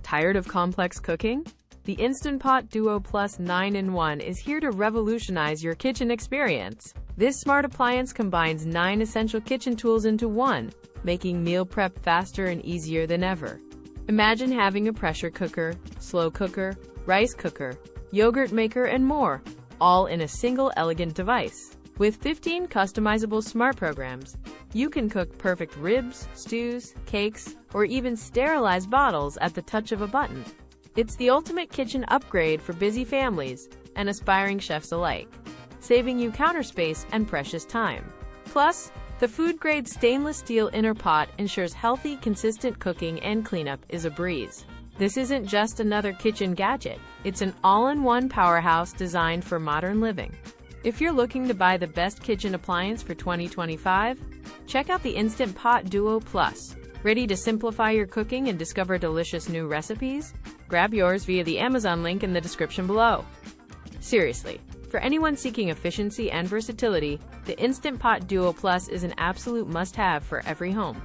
Tired of complex cooking? The Instant Pot Duo Plus 9-in-1 is here to revolutionize your kitchen experience. This smart appliance combines 9 essential kitchen tools into one, making meal prep faster and easier than ever. Imagine having a pressure cooker, slow cooker, rice cooker, yogurt maker, and more, all in a single elegant device. With 15 customizable smart programs, you can cook perfect ribs, stews, cakes, or even sterilize bottles at the touch of a button. It's the ultimate kitchen upgrade for busy families and aspiring chefs alike, saving you counter space and precious time. Plus, the food-grade stainless steel inner pot ensures healthy, consistent cooking, and cleanup is a breeze. This isn't just another kitchen gadget, it's an all-in-one powerhouse designed for modern living. If you're looking to buy the best kitchen appliance for 2025, check out the Instant Pot Duo Plus. Ready to simplify your cooking and discover delicious new recipes? Grab yours via the Amazon link in the description below. Seriously, for anyone seeking efficiency and versatility, the Instant Pot Duo Plus is an absolute must-have for every home.